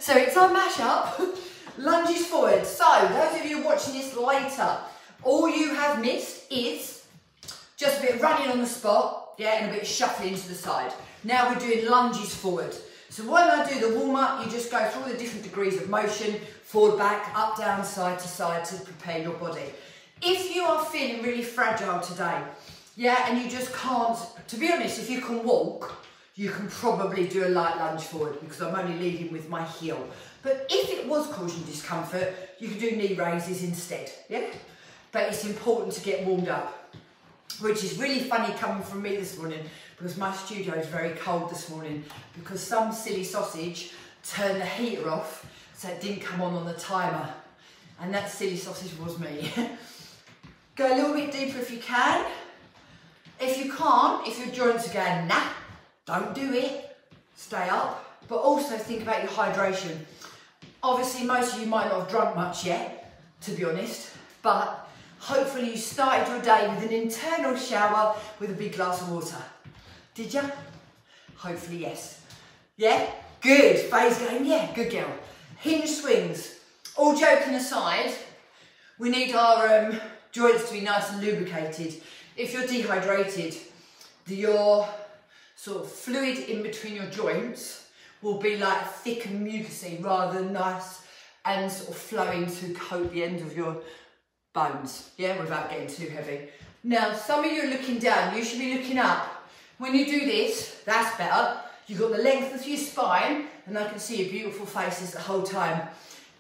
So it's our mash up, lunges forward. So those of you watching this later, all you have missed is just a bit of running on the spot, yeah, and a bit of shuffling to the side. Now we're doing lunges forward. So when I do the warm up, you just go through all the different degrees of motion, forward, back, up, down, side to prepare your body. If you are feeling really fragile today, yeah, and you just can't, to be honest, if you can walk, you can probably do a light lunge forward because I'm only leading with my heel. But if it was causing discomfort, you can do knee raises instead, yeah? But it's important to get warmed up, which is really funny coming from me this morning because my studio is very cold this morning because some silly sausage turned the heater off so it didn't come on the timer. And that silly sausage was me. Go a little bit deeper if you can. If you can't, if your joints are going, nah, don't do it, stay up. But also think about your hydration. Obviously, most of you might not have drunk much yet, to be honest, but hopefully you started your day with an internal shower with a big glass of water. Did you? Hopefully, yes. Yeah? Good. Faye's going, yeah, good girl. Hinge swings. All joking aside, we need our joints to be nice and lubricated. If you're dehydrated, your sort of fluid in between your joints will be like thick and mucousy rather than nice and sort of flowing to coat the end of your bones, yeah, without getting too heavy. Now, some of you are looking down, you should be looking up. When you do this, that's better. You've got the length of your spine and I can see your beautiful faces the whole time.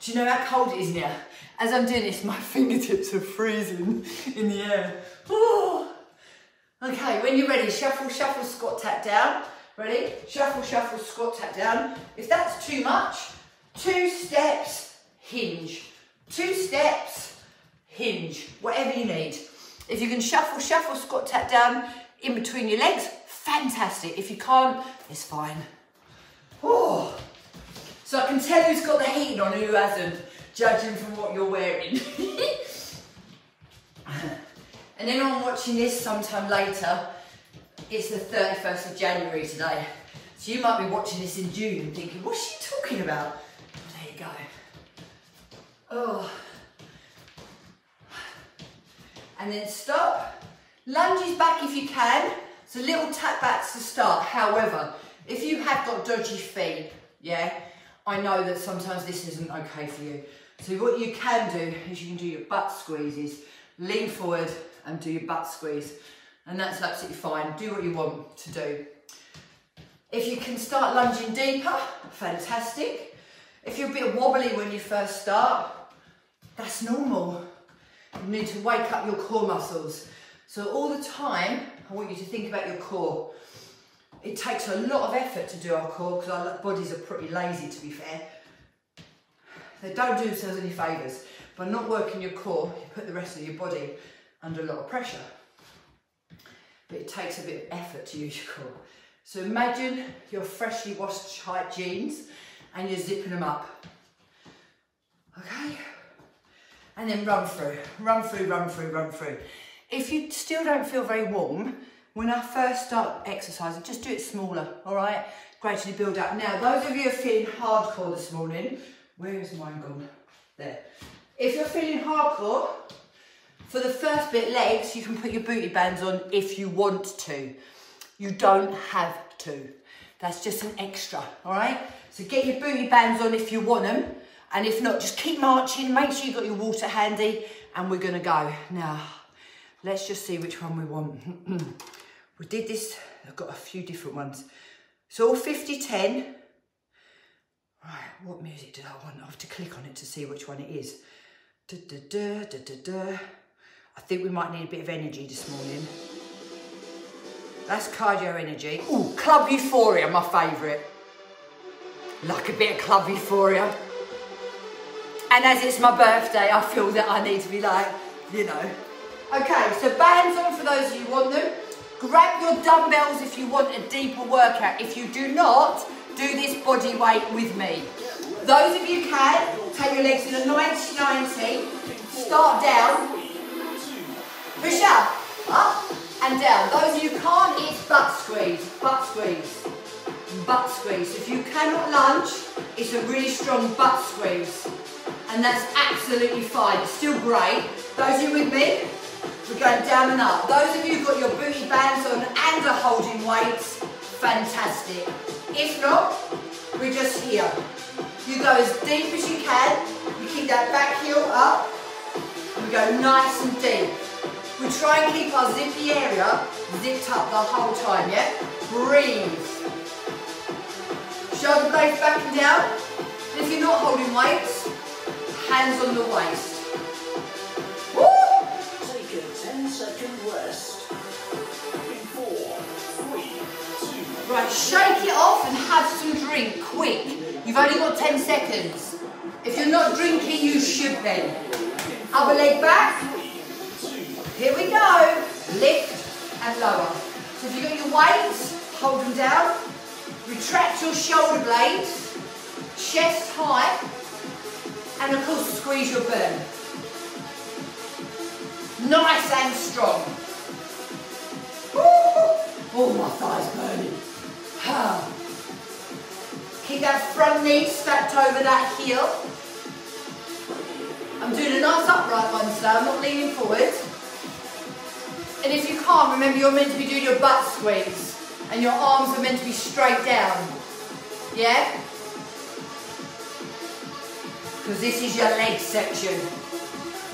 Do you know how cold it is in here? As I'm doing this, my fingertips are freezing in the air. Oh. Okay, when you're ready, shuffle, shuffle, squat, tap down. Ready? Shuffle, shuffle, squat, tap down. If that's too much, 2 steps, hinge. 2 steps, hinge. Whatever you need. If you can shuffle, shuffle, squat, tap down in between your legs, fantastic. If you can't, it's fine. Oh. So I can tell who's got the heating on and who hasn't, judging from what you're wearing. And then I'm watching this sometime later. It's the 31st of January today. So you might be watching this in June and thinking, what's she talking about? Well, there you go. Oh. And then stop. Lunges back if you can. So little tap backs to start. However, if you have got dodgy feet, yeah, I know that sometimes this isn't okay for you. So what you can do is you can do your butt squeezes. Lean forward and do your butt squeeze. And that's absolutely fine. Do what you want to do. If you can start lunging deeper, fantastic. If you're a bit wobbly when you first start, that's normal. You need to wake up your core muscles. So all the time, I want you to think about your core. It takes a lot of effort to do our core because our bodies are pretty lazy, to be fair. They don't do themselves any favours. By not working your core, you put the rest of your body under a lot of pressure. But it takes a bit of effort to use your core. So imagine your freshly washed tight jeans and you're zipping them up. Okay? And then run through, run through, run through, run through. If you still don't feel very warm, when I first start exercising, just do it smaller, all right? Gradually build up. Now, those of you who are feeling hardcore this morning, where is mine gone? There. If you're feeling hardcore, for the first bit, legs, you can put your booty bands on if you want to. You don't have to. That's just an extra, all right? So get your booty bands on if you want them. And if not, just keep marching. Make sure you've got your water handy. And we're going to go. Now, let's just see which one we want. We did this. I've got a few different ones. So all 50-10. Right, what music did I want? I have to click on it to see which one it is. Da, da, da, da, da, da. I think we might need a bit of energy this morning. That's cardio energy. Ooh, Club Euphoria, my favourite. Like a bit of Club Euphoria. And as it's my birthday, I feel that I need to be like, you know. Okay, so bands on for those of you who want them. Grab your dumbbells if you want a deeper workout. If you do not, do this body weight with me. Those of you who can, take your legs in a 90-90. Start down. Push up and down. Those of you who can't, it's butt squeeze, butt squeeze. butt squeeze. If you cannot lunge, it's a really strong butt squeeze. And that's absolutely fine. It's still great. Those of you with me, we're going down and up. Those of you who've got your booty bands on and are holding weights, fantastic. If not, we're just here. You go as deep as you can. You keep that back heel up. We go nice and deep. We try and keep our zippy area zipped up the whole time, yeah? Breathe. Shoulder blades back and down. And if you're not holding weights, hands on the waist. Woo! Take a 10-second rest. In 4, 3, 2. Right, shake it off and have some drink, quick. You've only got 10 seconds. If you're not drinking, you should then. Other leg back. Here we go. Lift and lower. So if you've got your weights, hold them down. Retract your shoulder blades. Chest high. And of course, squeeze your burn. Nice and strong. Woo! Oh, my thigh's burning. Keep that front knee stacked over that heel. I'm doing a nice upright one today, I'm not leaning forward. And if you can't, remember you're meant to be doing your butt squeeze and your arms are meant to be straight down. Yeah? Because this is your leg section.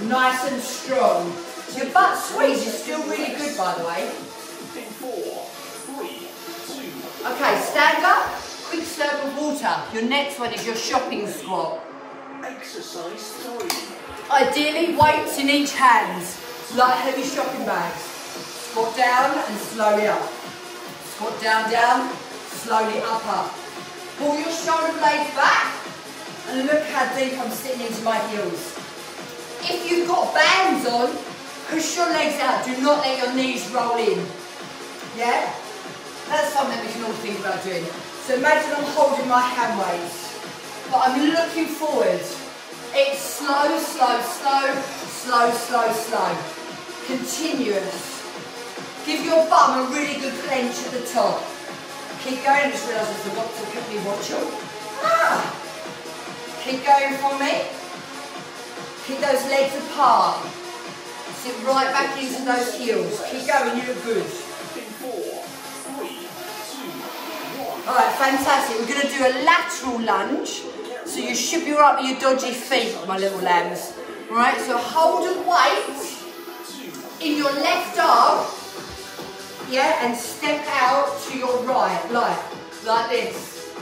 Nice and strong. Your butt squeeze is still really good, by the way. In 4, 3, 2. Okay, stand up, quick slurp of water. Your next one is your shopping squat. Exercise 3. Ideally, weights in each hand, like heavy shopping bags. Squat down and slowly up. Squat down, down, slowly up. Pull your shoulder blades back and look how deep I'm sitting into my heels. If you've got bands on, push your legs out. Do not let your knees roll in. Yeah? That's something we can all think about doing. So imagine I'm holding my hand weights, but I'm looking forward. It's slow, slow, slow, slow, slow, slow. Continuous. Give your bum a really good clench at the top. Keep going. I just realised I forgot to quickly watch you. Keep going for me. Keep those legs apart. Sit right back into those heels. Keep going, you look good. Alright, fantastic. We're going to do a lateral lunge. So you should be right with your dodgy feet, my little lambs. Alright, so hold a weight in your left arm. Yeah, and step out to your right, like this.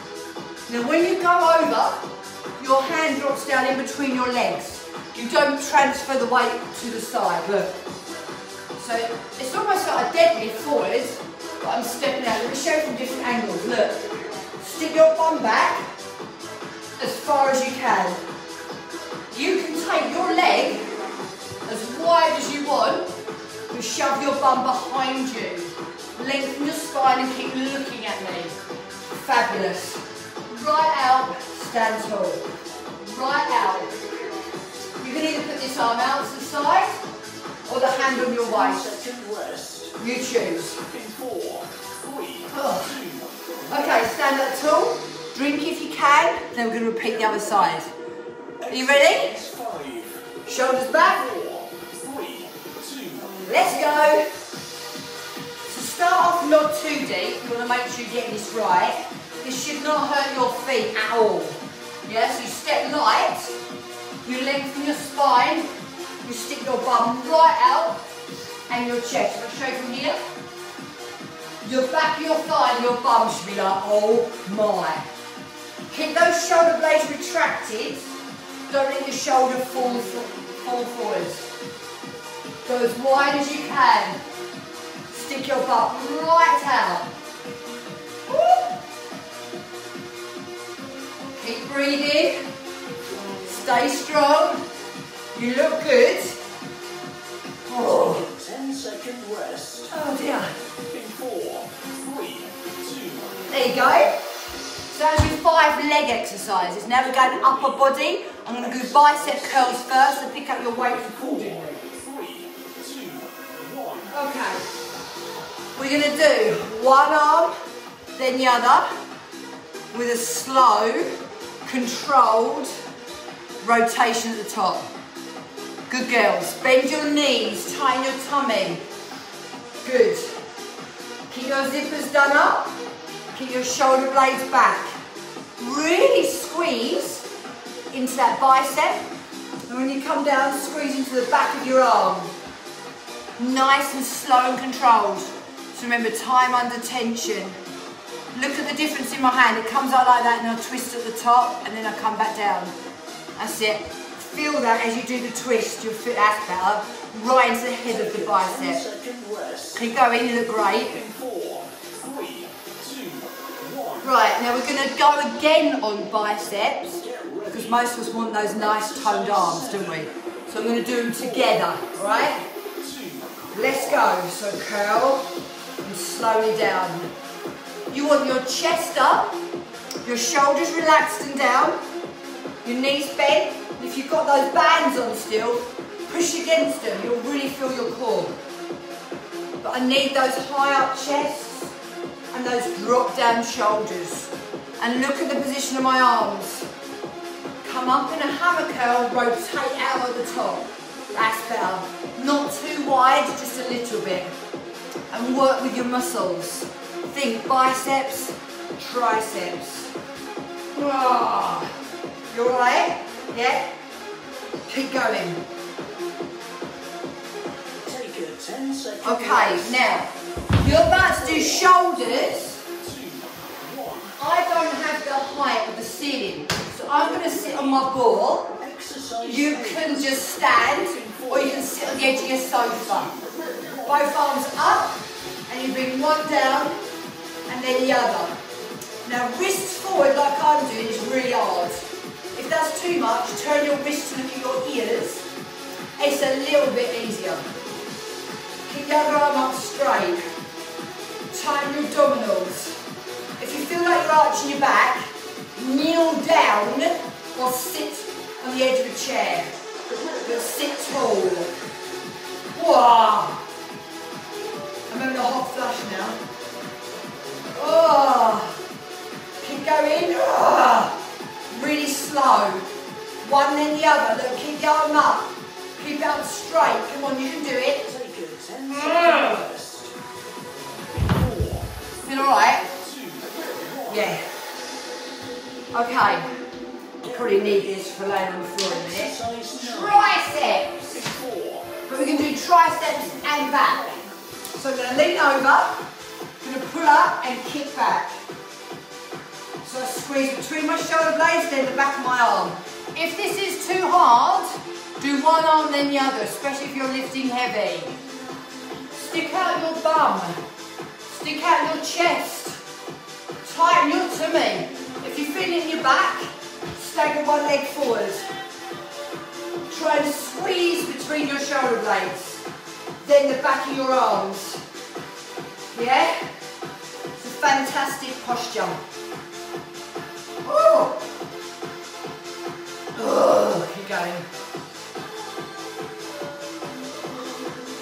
Now when you go over, your hand drops down in between your legs. You don't transfer the weight to the side, look. So it's almost like a deadlift forward, but I'm stepping out. Let me show you from different angles, look. Stick your bum back as far as you can. You can take your leg as wide as you want, and shove your bum behind you. Lengthen your spine and keep looking at me. Fabulous. Right out, stand tall. Right out. You can either put this arm out to the side or the hand on your waist. You choose. Okay, stand up tall. Drink if you can. Then we're going to repeat the other side. Are you ready? Shoulders back. Let's go. So start off not too deep. You want to make sure you're getting this right. This should not hurt your feet at all. Yeah, so you step light. You lengthen your spine, you stick your bum right out, and your chest. I'll show you from here. Your back of your thigh and your bum should be like, oh my. Keep those shoulder blades retracted. Don't let your shoulder fall forwards. Go as wide as you can. Stick your butt right out. Woo. Keep breathing. Stay strong. You look good. Oh. 10-second rest. Oh dear. In 4, 3, 2. There you go. So that's your 5 leg exercises. Now we're going upper body. I'm going to do bicep curls first and pick up your weight accordingly. 3, 2, 1. Okay. We're going to do one arm, then the other. with a slow, controlled rotation at the top. Good girls. Bend your knees, tighten your tummy. Good. Keep your zippers done up. Keep your shoulder blades back. Really squeeze into that bicep. And when you come down, squeeze into the back of your arm. Nice and slow and controlled. So remember, time under tension. Look at the difference in my hand. It comes out like that and I'll twist at the top and then I come back down. That's it. Feel that as you do the twist, you'll feel that's better. Right into the head of the bicep. Keep going, you look great. 4, 3, 2, 1. Right, now we're going to go again on biceps because most of us want those nice toned arms, don't we? So I'm going to do them together, right? Let's go. So curl and slowly down. You want your chest up, your shoulders relaxed and down, your knees bent. If you've got those bands on still, push against them. You'll really feel your core. But I need those high up chests and those drop down shoulders. And look at the position of my arms. Come up in a hammer curl, rotate out at the top. That's better. Not too wide, just a little bit. And work with your muscles. Think biceps, triceps. You alright? Yeah? Keep going. Take a 10-second Okay, rest. now, you're about to do shoulders. 2, 1. I don't have the height of the ceiling, so I'm going to sit on my ball. Exercise. You can just stand, or you can sit on the edge of your sofa. Both arms up, and you bring one down, and then the other. Now, wrists forward like I'm doing is really hard. If that's too much, turn your wrist to look at your ears. It's a little bit easier. Keep the other arm up straight. Tighten your abdominals. If you feel like you're arching your back, kneel down or sit on the edge of a chair. But sit tall. Whoa! I'm having a hot flush now. Oh! Keep going. Oh. Really slow. One then the other. Look, keep the arm up. Keep it up straight. Come on, you can do it. Take a 10-second rest. 4, Feel alright? 2, 1. Yeah. Okay. You probably need this for laying on the floor in a minute. Exercise 9. Triceps. 4, But we can do triceps and back. So I'm going to lean over, going to pull up and kick back. So I squeeze between my shoulder blades, then the back of my arm. If this is too hard, do one arm then the other, especially if you're lifting heavy. Stick out your bum. Stick out your chest. Tighten your tummy. If you feel it in your back, stagger one leg forward. Try and squeeze between your shoulder blades, then the back of your arms. Yeah? It's a fantastic posture. Oh. Oh, keep going.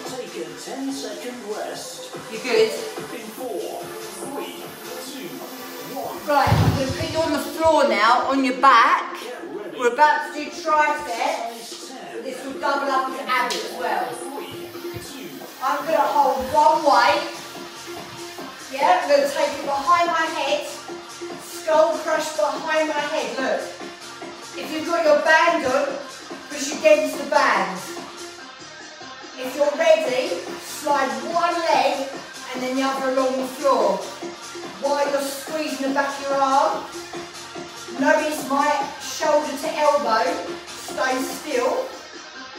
Take a 10-second rest. You good? In 4, 3, 2, 1. Right, I'm going to put you on the floor now, on your back. Get ready. We're about to do triceps. Exercise 10. This will double up as abs as well. 3, 2, I'm going to hold one weight. Yeah, I'm going to take it behind my head. Skull crush behind my head. Look. If you've got your band on, push against the band. If you're ready, slide one leg and then the other along the floor. While you're squeezing the back of your arm, notice my shoulder to elbow stays still,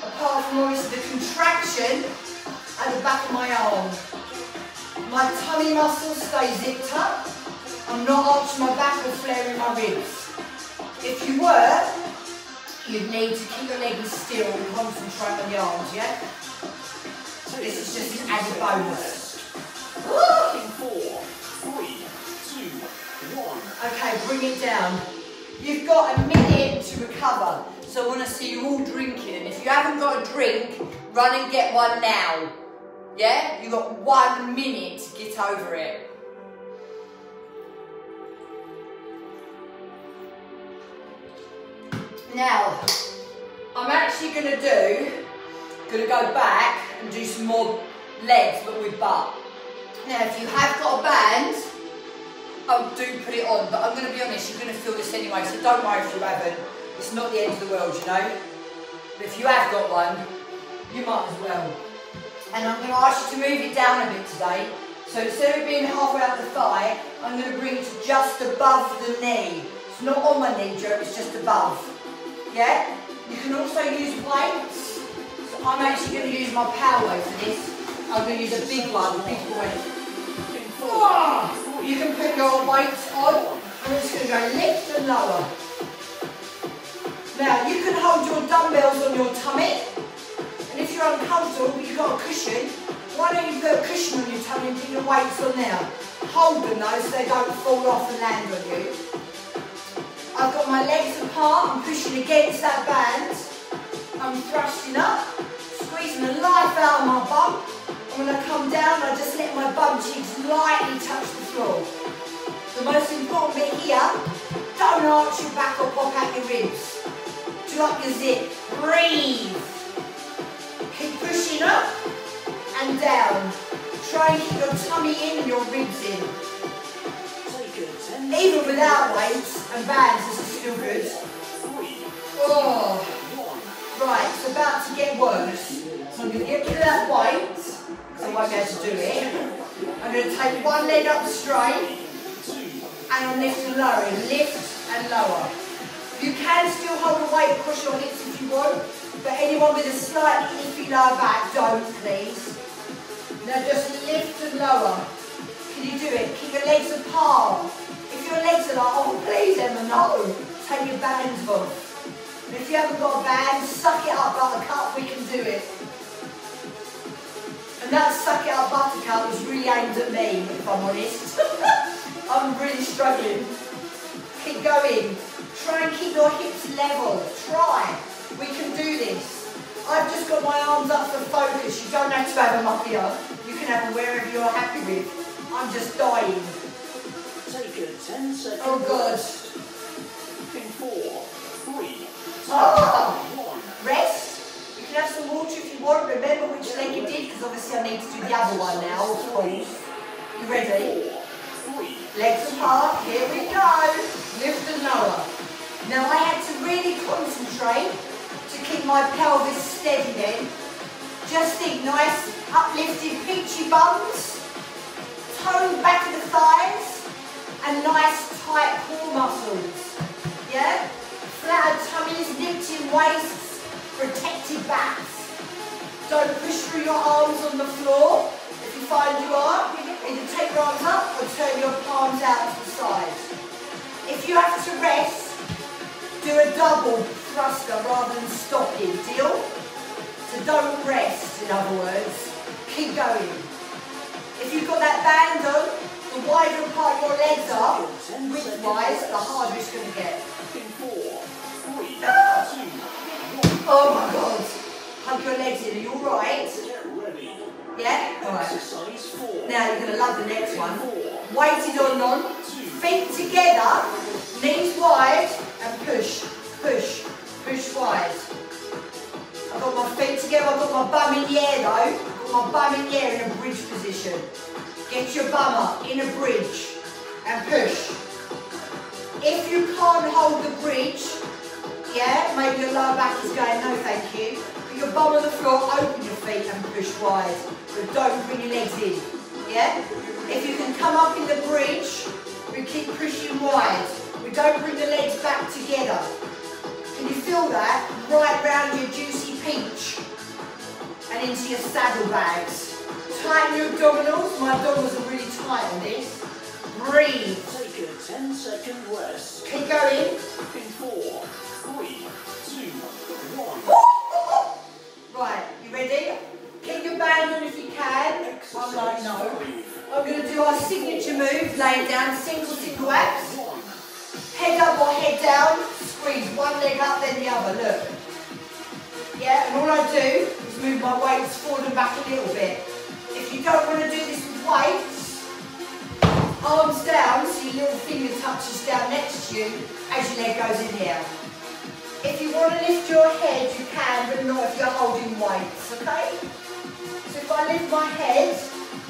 apart from obviously the contraction at the back of my arm. My tummy muscles stay zipped up. I'm not arching my back or flaring my ribs. If you were, you'd need to keep your legs still and concentrate on the arms, yeah? This is just an added bonus. In 4, 3, 2, 1. Okay, bring it down. You've got a minute to recover, so I want to see you all drinking. And if you haven't got a drink, run and get one now. Yeah? You've got 1 minute to get over it. Now, I'm actually going to go back and do some more legs, but with butt. Now, if you have got a band, do put it on, but I'm going to be honest, you're going to feel this anyway, so don't worry if you haven't. It's not the end of the world, you know. But if you have got one, you might as well. And I'm going to ask you to move it down a bit today. So instead of it being halfway up the thigh, I'm going to bring it to just above the knee. It's not on my knee, Joe, it's just above. Yeah? You can also use weights. So I'm actually going to use my power weight for this. I'm going to use a big one, a big weight. You can put your weights on. I'm just going to go lift and lower. Now, you can hold your dumbbells on your tummy. And if you're uncomfortable, but you've got a cushion, why don't you put a cushion on your tummy and put your weights on there? Hold them though so they don't fall off and land on you. I've got my legs apart, I'm pushing against that band. I'm thrusting up, squeezing the life out of my bum. And when I come down, I just let my bum cheeks lightly touch the floor. The most important bit here, don't arch your back or pop out your ribs. Do up your zip, breathe. Keep pushing up and down. Try and keep your tummy in and your ribs in. Even without weights and bands, this is still good. Oh, right, it's about to get worse. So I'm going to get rid of that weight, because I won't be able to do it. I'm going to take one leg up straight, and I'm lifting and lowering, lift and lower. You can still hold a weight across your hips if you want, but anyone with a slightly iffy lower back, don't please. Now just lift and lower. Can you do it? Keep your legs apart. If your legs are like, oh please Emma, no, take your bands off. And if you haven't got a band, suck it up, buttercup, we can do it. And that suck it up, buttercup was really aimed at me, if I'm honest. I'm really struggling. Keep going. Try and keep your hips level. Try. We can do this. I've just got my arms up for focus. You don't have to have them up here. You can have them wherever you're happy with. I'm just dying. Take a 10-second Oh God. In 4, 3, 2, Oh. 1. Rest. You can have some water if you want. Remember which leg you did, because obviously I need to do the other one now, of course. You ready? 4, 3. Legs apart. Here we go. Lift and lower. Now I had to really concentrate to keep my pelvis steady then. Just think, nice uplifted peachy bums, toned back of the thighs, and nice tight core muscles. Yeah? Flat tummies, lifting waists, protected backs. Don't push through your arms on the floor. If you find you are, either take your arms up or turn your palms out to the side. If you have to rest, do a double thruster rather than stopping, deal? So don't rest, in other words. Keep going. If you've got that band on, the wider apart your legs are, width-wise, the harder it's going to get. In 4, 3, 2, 1. Oh my God. Hug your legs in, are you alright? Get ready. Yeah? Alright. Exercise 4. Now you're going to love the next one. Weighted on, feet together, knees wide, and push, push, push wide. I've got my feet together, I've got my bum in the air though. I've got my bum in the air in a bridge position. Get your bum up in a bridge and push. If you can't hold the bridge, yeah, maybe your lower back is going, no thank you. Put your bum on the floor, open your feet and push wide. But don't bring your legs in, yeah? If you can come up in the bridge, we keep pushing wide. We don't bring the legs back together. Can you feel that? Right round your juicy peach and into your saddlebags. Tighten your abdominals. My abdominals are really tight on this. Breathe. Take a 10-second rest. Keep going. In 4, 3, 2, 1. Right, you ready? Keep your band on if you can. I'm like, no. I'm going to do our signature move, laying down, single abs. Head up or head down, squeeze one leg up then the other, look. Yeah, and all I do is move my weights forward and back a little bit. If you don't want to do this with weights, arms down so your little finger touches down next to you as your leg goes in here. If you want to lift your head, you can, but not if you're holding weights, okay? So if I lift my head,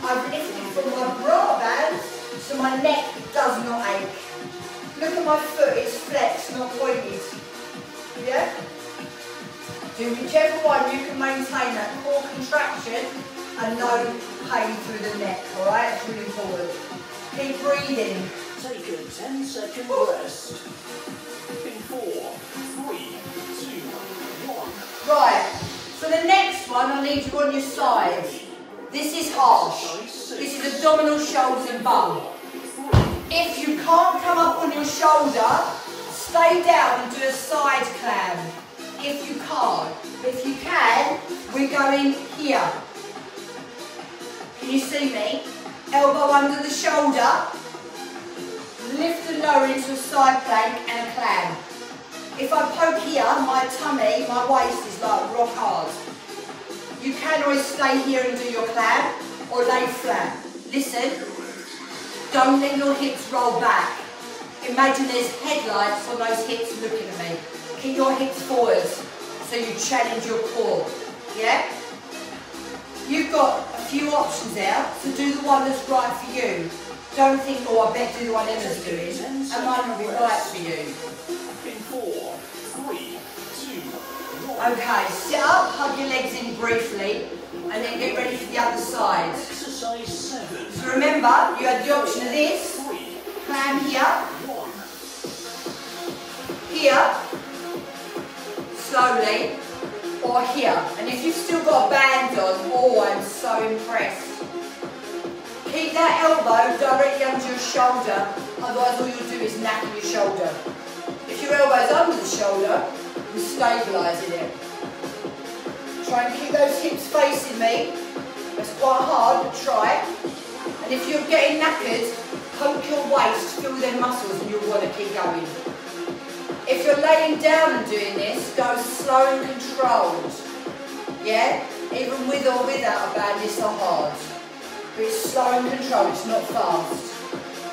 I've lifted from my bra band, so my neck does not ache. Look at my foot, it's flexed, not pointed. Yeah? Do whichever one you can maintain that core contraction and no pain through the neck, alright? It's really important. Keep breathing. Take a 10-second rest. In 4, 3, 2, 1. Right, so the next one I need you on your side. This is harsh. This is abdominal, shoulders and bum. If you can't come up on your shoulder, stay down and do a side clam. If you can't. But if you can, we're going here. Can you see me? Elbow under the shoulder. Lift and lower into a side plank and a clam. If I poke here, my tummy, my waist is like rock hard. You can always stay here and do your clam or lay flat. Listen, don't let your hips roll back. Imagine there's headlights on those hips looking at me. Keep your hips forward so you challenge your core, yeah? You've got a few options there, so do the one that's right for you. Don't think, oh, I better do the one Emma's doing. That might not be right for you. In 4, 3, 2, 1. Okay, sit up, hug your legs in briefly, and then get ready for the other side. Exercise 7. So remember, you had the option of this, 3, clam here, 1. here, slowly, or here. And if you've still got a band on, oh, I'm so impressed. Keep that elbow directly under your shoulder, otherwise all you'll do is knack your shoulder. If your elbow's under the shoulder, you're stabilising it. Try and keep those hips facing me. That's quite hard, but try. And if you're getting knackered, poke your waist, feel them muscles, and you'll want to keep going. If you're laying down and doing this, go slow and controlled. Yeah? Even with or without a band, it's not hard. But it's slow and controlled, it's not fast.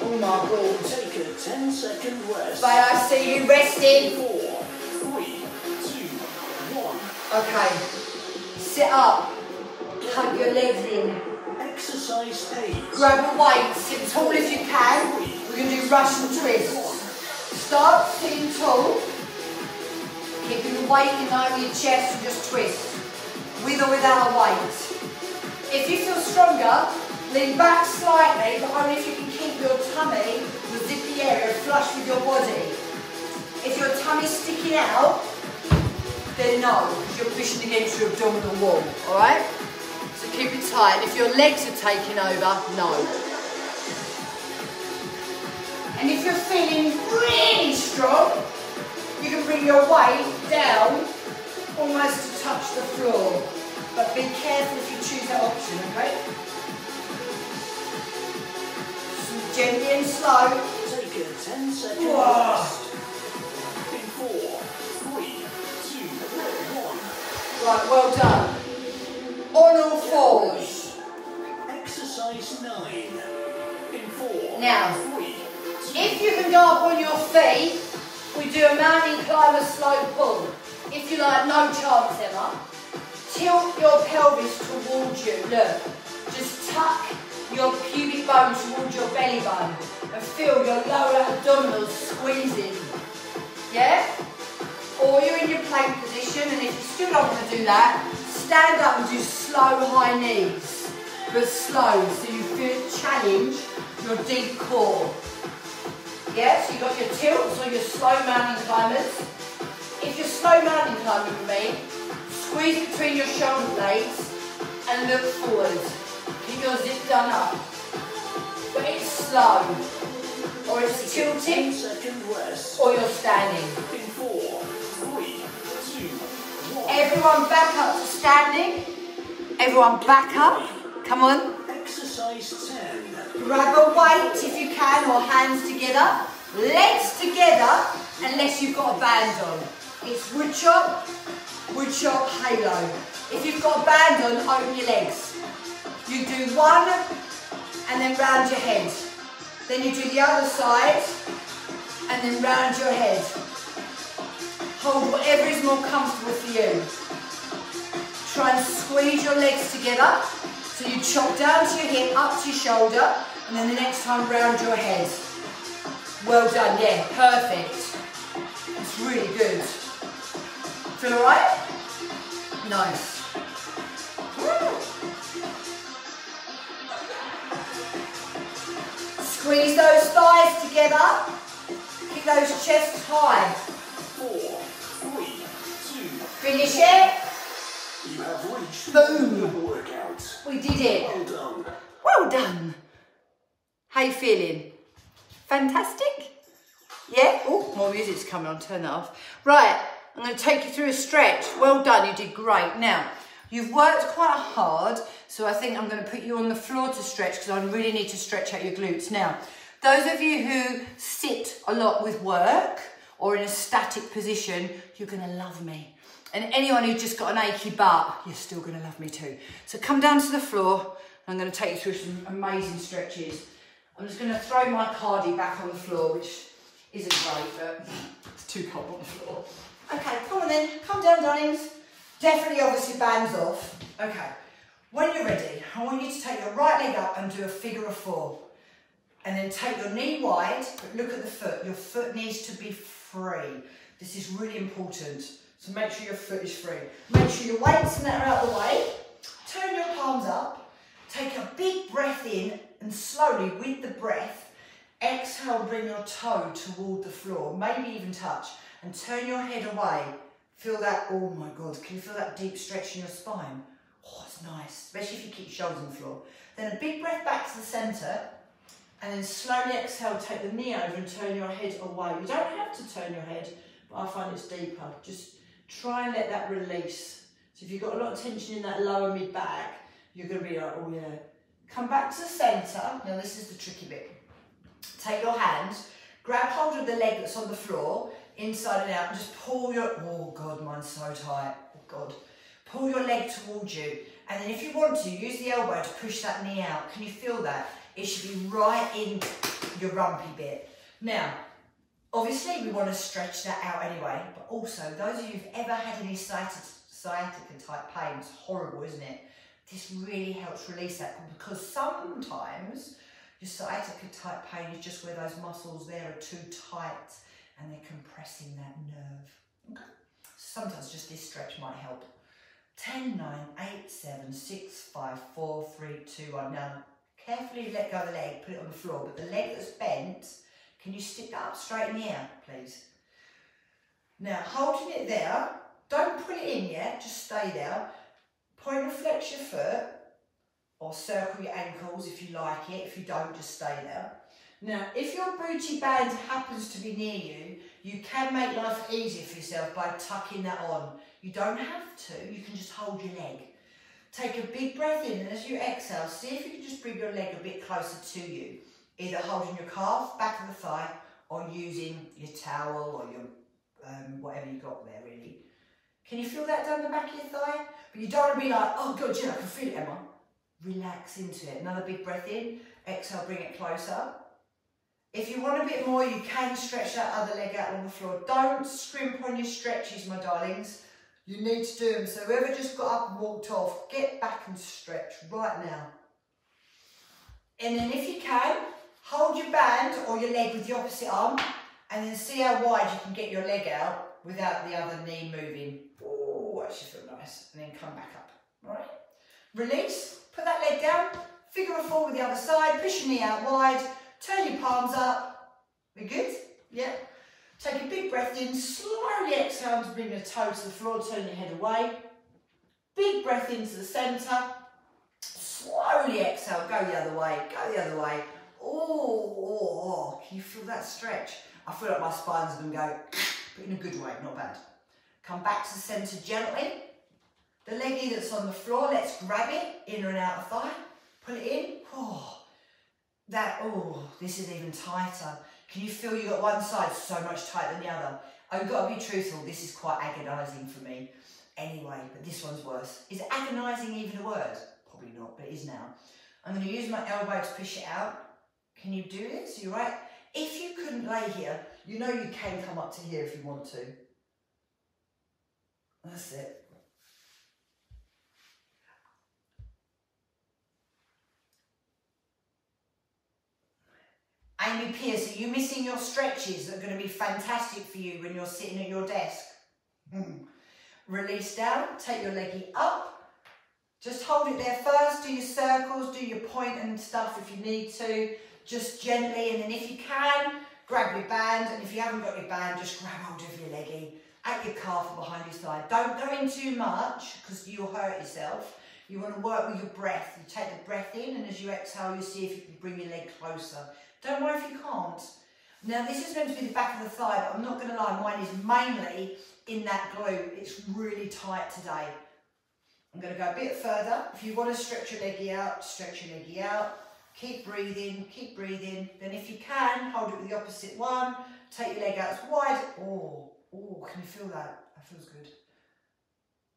Oh my God. Take a 10-second rest. May I see you resting? 4, 3, 2, 1. Okay. Sit up. Hug your legs in. Exercise 8. Grab a weight. Sit tall if you can. We're going to do Russian twists. Start sitting tall. Keeping the weight in over your chest and just twist. With or without a weight. If you feel stronger, lean back slightly, but only if you can keep your tummy, the zippy area, flush with your body. If your tummy's sticking out, then no, because you're pushing against your abdominal wall, alright? So keep it tight. If your legs are taking over, no. And if you're feeling really strong, you can bring your weight down almost to touch the floor. But be careful if you choose that option, okay? So gently and slow. Take a 10-second rest. In 4, 3, 2, 1. Right, well done. On all fours. Exercise 9. In 4, Now, 3, 2. if you can go up on your feet, we do a mountain climber slow pull. If you like, no chance, Emma. Tilt your pelvis towards you. Look, just tuck your pubic bone towards your belly button and feel your lower abdominals squeezing. Yeah? Or you're in your plank position, and if you still don't want to do that, stand up and do slow high knees. But slow, so you feel challenge your deep core. Yeah, so you've got your tilts or your slow mountain climbers. If you're slow mountain climbing with me, squeeze between your shoulder blades and look forward. Keep your zip done up. But it's slow. Or it's tilting, or you're standing. In 4, 3, 2, 1. Everyone back up to standing. Everyone back up. Come on. Exercise 10. Grab a weight if you can, or hands together. Legs together, unless you've got a band on. It's wood chop, halo. If you've got a band on, open your legs. You do one, and then round your head. Then you do the other side, and then round your head. Hold whatever is more comfortable for you. Try and squeeze your legs together. So you chop down to your hip, up to your shoulder, and then the next time round your head. Well done, yeah, perfect. It's really good. Feel alright? Nice. Woo. Squeeze those thighs together. Keep those chests high. 4, 3, 2. Finish it. You have reached Boom. the workout. We did it. Well done. Well done. How you feeling? Fantastic? Yeah? Oh, more music's coming on. Turn that off. Right, I'm going to take you through a stretch. Well done, you did great. Now, you've worked quite hard, so I think I'm going to put you on the floor to stretch because I really need to stretch out your glutes. Now, those of you who sit a lot with work or in a static position, you're going to love me. And anyone who's just got an achy butt, you're still going to love me too. So come down to the floor. I'm going to take you through some amazing stretches. I'm just going to throw my cardi back on the floor, which isn't great, but it's too cold on the floor. Okay, come on then. Come down, darlings. Definitely, obviously, bands off. Okay. When you're ready, I want you to take your right leg up and do a figure of 4. And then take your knee wide, but look at the foot. Your foot needs to be free. This is really important. So make sure your foot is free. Make sure your weights and that are out of the way. Turn your palms up. Take a big breath in and slowly, with the breath, exhale, bring your toe toward the floor. Maybe even touch. And turn your head away. Feel that, oh my God, can you feel that deep stretch in your spine? Oh, it's nice, especially if you keep your shoulders on the floor. Then a big breath back to the centre. And then slowly exhale, take the knee over and turn your head away. You don't have to turn your head, but I find it's deeper. Just try and let that release. So if you've got a lot of tension in that lower mid-back, you're going to be like, oh yeah. Come back to the centre. Now this is the tricky bit. Take your hands, grab hold of the leg that's on the floor, inside and out, and just pull your, oh God, mine's so tight. Oh God. Pull your leg towards you. And then if you want to, use the elbow to push that knee out. Can you feel that? It should be right in your rumpy bit. Now, obviously we want to stretch that out anyway, but also those of you who've ever had any sciatica type pain, it's horrible, isn't it? This really helps release that because sometimes your sciatica type pain is just where those muscles there are too tight and they're compressing that nerve. Okay. Sometimes just this stretch might help. 10, 9, 8, 7, 6, 5, 4, 3, 2, 1. Now, carefully let go of the leg, put it on the floor, but the leg that's bent, can you stick that up straight in the air, please? Now, holding it there, don't put it in yet, just stay there. Point and flex your foot, or circle your ankles if you like it. If you don't, just stay there. Now, if your booty band happens to be near you, you can make life easier for yourself by tucking that on. You don't have to, you can just hold your leg. Take a big breath in, and as you exhale, see if you can just bring your leg a bit closer to you. Either holding your calf, back of the thigh, or using your towel or your whatever you got there, really. Can you feel that down the back of your thigh? But you don't want to be like, oh God, yeah, I can feel it, Emma. Relax into it. Another big breath in, exhale, bring it closer. If you want a bit more, you can stretch that other leg out on the floor. Don't scrimp on your stretches, my darlings. You need to do them. So whoever just got up and walked off, get back and stretch right now. And then if you can, hold your band or your leg with the opposite arm and then see how wide you can get your leg out without the other knee moving. Oh, that should feel nice. And then come back up, all right? Release, put that leg down, figure of 4 with the other side, push your knee out wide, turn your palms up. We good? Yeah. Take a big breath in, slowly exhale to bring your toe to the floor, turn your head away. Big breath into the centre. Slowly exhale, go the other way, go the other way. Oh, can you feel that stretch? I feel like my spine's going to go, but in a good way, not bad. Come back to the centre gently. The leggy that's on the floor, let's grab it, inner and outer thigh. Pull it in. Oh, this is even tighter. Can you feel you got one side so much tighter than the other? I've got to be truthful, this is quite agonising for me. Anyway, but this one's worse. Is agonising even a word? Probably not, but it is now. I'm going to use my elbow to push it out. Can you do this? You right? If you couldn't lay here, you know you can come up to here if you want to. That's it. Amy Pierce, are you missing your stretches that are going to be fantastic for you when you're sitting at your desk? Release down, take your leggy up. Just hold it there first, do your circles, do your point and stuff if you need to. Just gently, and then if you can, grab your band, and if you haven't got your band, just grab hold of your leggy at your calf or behind your side. Don't go in too much because you'll hurt yourself. You want to work with your breath. You take the breath in, and as you exhale, you see if you can bring your leg closer. Don't worry if you can't. Now, this is meant to be the back of the thigh, but I'm not going to lie, mine is mainly in that glute. It's really tight today. I'm going to go a bit further. If you want to stretch your leggy out, stretch your leggy out. Keep breathing, keep breathing. Then if you can, hold it with the opposite one. Take your leg out as wide. Oh, can you feel that? That feels good.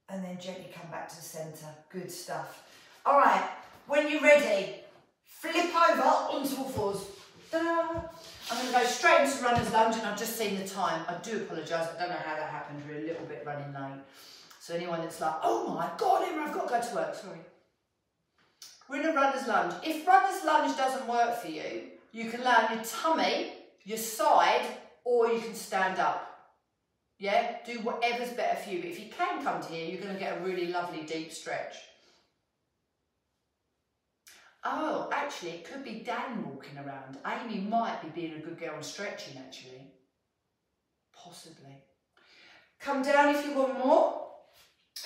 And then gently come back to the centre. Good stuff. All right, when you're ready, flip over onto all fours. Ta-da! I'm going to go straight into runner's lunge, and I've just seen the time. I do apologise, I don't know how that happened. We're a little bit running late. So anyone that's like, oh my God, Emma, I've got to go to work, sorry. We're in a runner's lunge. If runner's lunge doesn't work for you, you can lay on your tummy, your side, or you can stand up. Yeah, do whatever's better for you. But if you can come to here, you're going to get a really lovely deep stretch. Oh, actually, it could be Dan walking around. Amy might be being a good girl and stretching, actually. Possibly. Come down if you want more.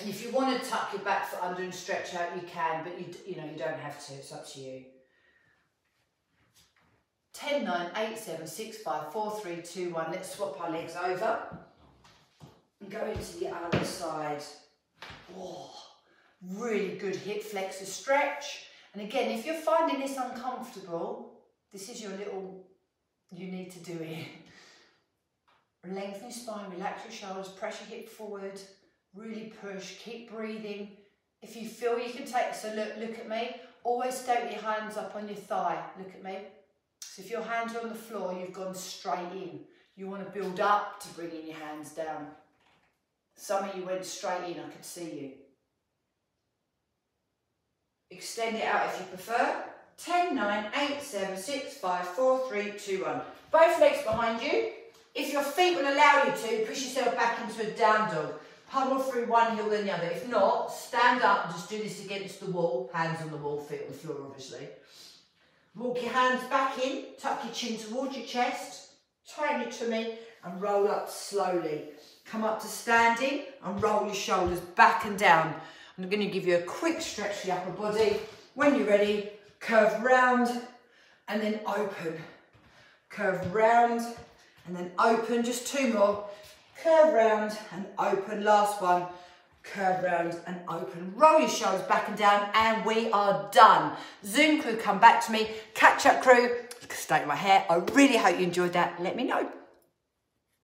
And if you want to tuck your back foot under and stretch out, you can, but you don't have to. It's up to you. 10, 9, 8, 7, 6, 5, 4, 3, 2, 1. Let's swap our legs over and go into the other side. Oh, really good hip flexor stretch. And again, if you're finding this uncomfortable, this is your little, you need to do it. Lengthen your spine, relax your shoulders, press your hip forward, really push, keep breathing. If you feel you can take, so look at me, always stay with your hands up on your thigh, look at me. So if your hands are on the floor, you've gone straight in. You want to build up to bringing your hands down. Some of you went straight in, I could see you. Extend it out if you prefer. 10, 9, 8, 7, 6, 5, 4, 3, 2, 1. Both legs behind you. If your feet will allow you to, push yourself back into a down dog. Pummel through one heel then the other. If not, stand up and just do this against the wall. Hands on the wall, feet on the floor, obviously. Walk your hands back in, tuck your chin towards your chest, tighten your tummy and roll up slowly. Come up to standing and roll your shoulders back and down. I'm going to give you a quick stretch for the upper body. When you're ready, curve round and then open. Curve round and then open. Just two more. Curve round and open. Last one. Curve round and open. Roll your shoulders back and down and we are done. Zoom crew, come back to me. Catch up crew, straighten my hair. I really hope you enjoyed that. Let me know.